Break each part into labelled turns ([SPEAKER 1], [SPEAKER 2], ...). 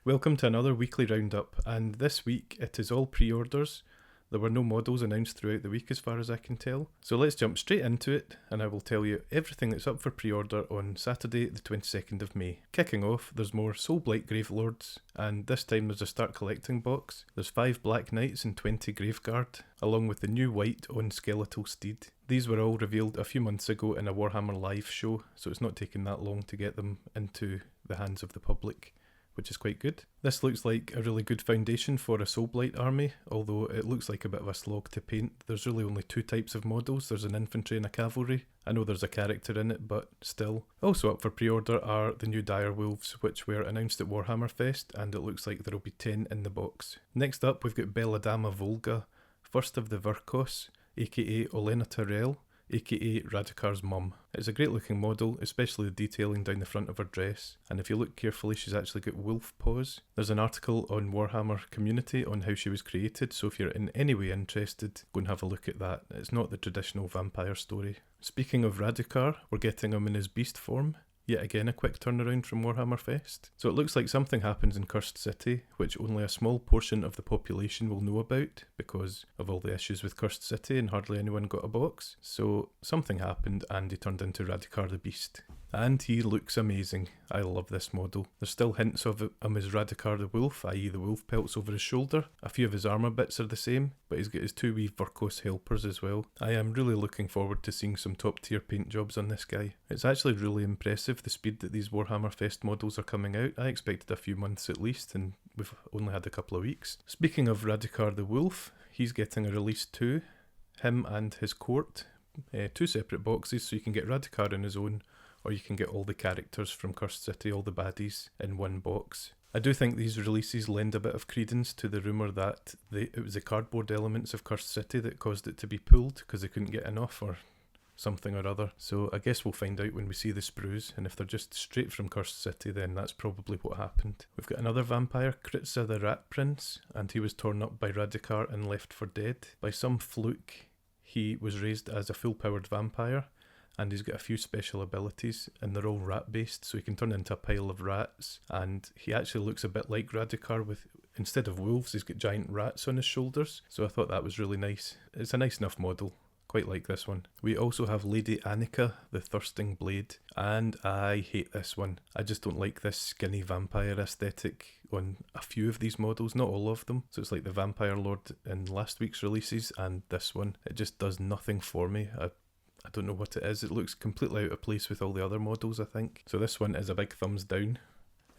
[SPEAKER 1] Welcome to another weekly roundup, and this week it is all pre-orders. There were no models announced throughout the week as far as I can tell. So let's jump straight into it, and I will tell you everything that's up for pre-order on Saturday the 22nd of May. Kicking off, there's more Soulblight Gravelords, and this time there's a Start Collecting box. There's 5 Black Knights and 20 Graveguard, along with the new white on Skeletal Steed. These were all revealed a few months ago in a Warhammer live show, so it's not taken that long to get them into the hands of the public, which is quite good. This looks like a really good foundation for a Soulblight army, although it looks like a bit of a slog to paint. There's really only 2 types of models. There's an infantry and a cavalry. I know there's a character in it, but still. Also up for pre-order are the new Dire Wolves, which were announced at Warhammer Fest, and it looks like there will be 10 in the box. Next up, we've got Belladama Volga, first of the Virkos, aka Olena Tyrell, aka Radukar's mum. It's a great looking model, especially the detailing down the front of her dress, and if you look carefully she's actually got wolf paws. There's an article on Warhammer Community on how she was created, so if you're in any way interested, go and have a look at that. It's not the traditional vampire story. Speaking of Radukar, we're getting him in his beast form. Yet again a quick turnaround from Warhammer Fest. So it looks like something happens in Cursed City, which only a small portion of the population will know about because of all the issues with Cursed City and hardly anyone got a box. So something happened and he turned into Radukar the Beast. And he looks amazing. I love this model. There's still hints of him as Radukar the Wolf, i.e. the wolf pelts over his shoulder. A few of his armour bits are the same, but he's got his 2 wee Virkos helpers as well. I am really looking forward to seeing some top tier paint jobs on this guy. It's actually really impressive the speed that these Warhammer Fest models are coming out. I expected a few months at least, and we've only had a couple of weeks. Speaking of Radukar the Wolf, he's getting a release too. Him and his court. 2 separate boxes, so you can get Radukar on his own, or you can get all the characters from Cursed City, all the baddies, in one box. I do think these releases lend a bit of credence to the rumour that it was the cardboard elements of Cursed City that caused it to be pulled because they couldn't get enough or something or other. So I guess we'll find out when we see the sprues, and if they're just straight from Cursed City, then that's probably what happened. We've got another vampire, Kritza the Rat Prince, and he was torn up by Radukar and left for dead. By some fluke, he was raised as a full-powered vampire, and he's got a few special abilities, and they're all rat-based, so he can turn into a pile of rats, and he actually looks a bit like Radukar with, instead of wolves, he's got giant rats on his shoulders, so I thought that was really nice. It's a nice enough model. Quite like this one. We also have Lady Annika, the Thirsting Blade, and I hate this one. I just don't like this skinny vampire aesthetic on a few of these models, not all of them. So it's like the Vampire Lord in last week's releases and this one. It just does nothing for me. I don't know what it is. It looks completely out of place with all the other models, I think. So this one is a big thumbs down.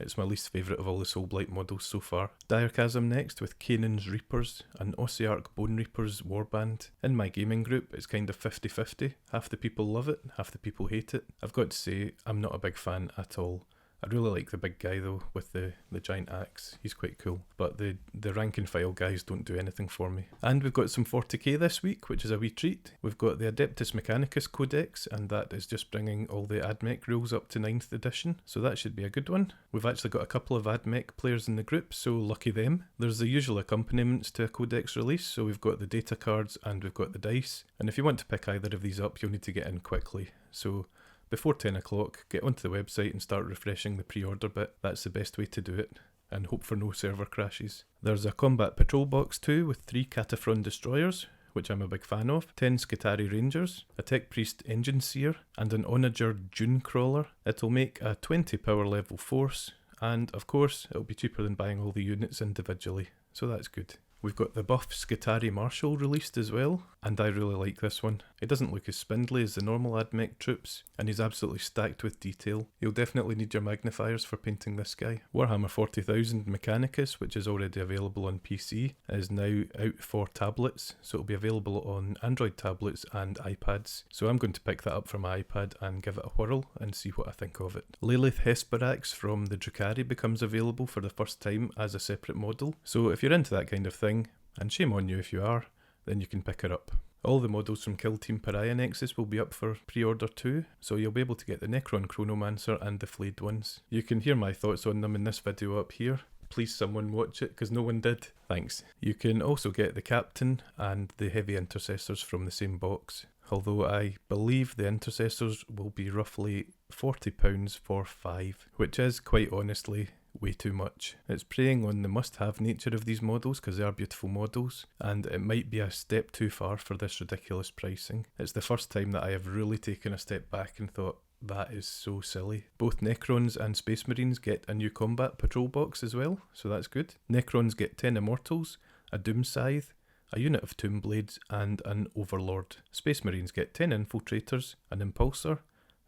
[SPEAKER 1] It's my least favourite of all the Soulblight models so far. Diachasm next with Canaan's Reapers, an Ossiarch Bone Reapers warband. In my gaming group, it's kind of 50-50. Half the people love it, half the people hate it. I've got to say, I'm not a big fan at all. I really like the big guy though, with the giant axe. He's quite cool. But the rank and file guys don't do anything for me. And we've got some 40k this week, which is a wee treat. We've got the Adeptus Mechanicus Codex, and that is just bringing all the AdMech rules up to 9th edition. So that should be a good one. We've actually got a couple of AdMech players in the group, so lucky them. There's the usual accompaniments to a Codex release, so we've got the data cards and we've got the dice. And if you want to pick either of these up, you'll need to get in quickly. So before 10 o'clock, get onto the website and start refreshing the pre-order bit. That's the best way to do it, and hope for no server crashes. There's a Combat Patrol box too, with 3 Cataphren Destroyers, which I'm a big fan of, 10 Skitarii Rangers, a Tech Priest Engine Seer, and an Onager Dune Crawler. It'll make a 20 power level force, and of course, it'll be cheaper than buying all the units individually, so that's good. We've got the buff Skitarii Marshal released as well, and I really like this one. It doesn't look as spindly as the normal AdMech troops, and he's absolutely stacked with detail. You'll definitely need your magnifiers for painting this guy. Warhammer 40,000 Mechanicus, which is already available on PC, is now out for tablets, so it'll be available on Android tablets and iPads. So I'm going to pick that up for my iPad and give it a whirl and see what I think of it. Lilith Hesperax from the Drukhari becomes available for the first time as a separate model, so if you're into that kind of thing, and shame on you if you are, then you can pick her up. All the models from Kill Team Pariah Nexus will be up for pre-order too, so you'll be able to get the Necron Chronomancer and the Flayed ones. You can hear my thoughts on them in this video up here. Please someone watch it, because no one did. Thanks. You can also get the Captain and the Heavy Intercessors from the same box, although I believe the Intercessors will be roughly £40 for 5, which is quite honestly way too much. It's preying on the must-have nature of these models because they are beautiful models, and it might be a step too far for this ridiculous pricing. It's the first time that I have really taken a step back and thought, that is so silly. Both Necrons and Space Marines get a new combat patrol box as well, so that's good. Necrons get 10 Immortals, a Doom Scythe, a unit of Tomb Blades, and an Overlord. Space Marines get 10 Infiltrators, an Impulsor,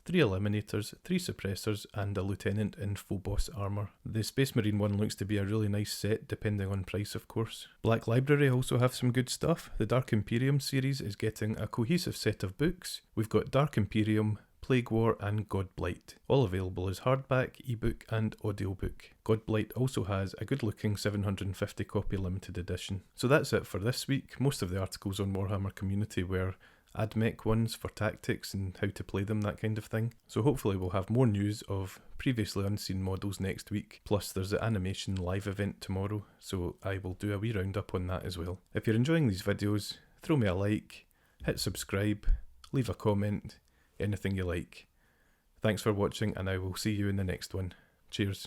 [SPEAKER 1] 3 Eliminators, 3 Suppressors, and a Lieutenant in Phobos armour. The Space Marine one looks to be a really nice set, depending on price of course. Black Library also have some good stuff. The Dark Imperium series is getting a cohesive set of books. We've got Dark Imperium, Plague War, and Godblight, all available as hardback, ebook, and audiobook. Godblight also has a good looking 750 copy limited edition. So that's it for this week. Most of the articles on Warhammer Community were AdMech ones for tactics and how to play them, that kind of thing. So hopefully we'll have more news of previously unseen models next week. Plus there's the animation live event tomorrow, so I will do a wee roundup on that as well. If you're enjoying these videos, throw me a like, hit subscribe, leave a comment, anything you like. Thanks for watching, and I will see you in the next one. Cheers.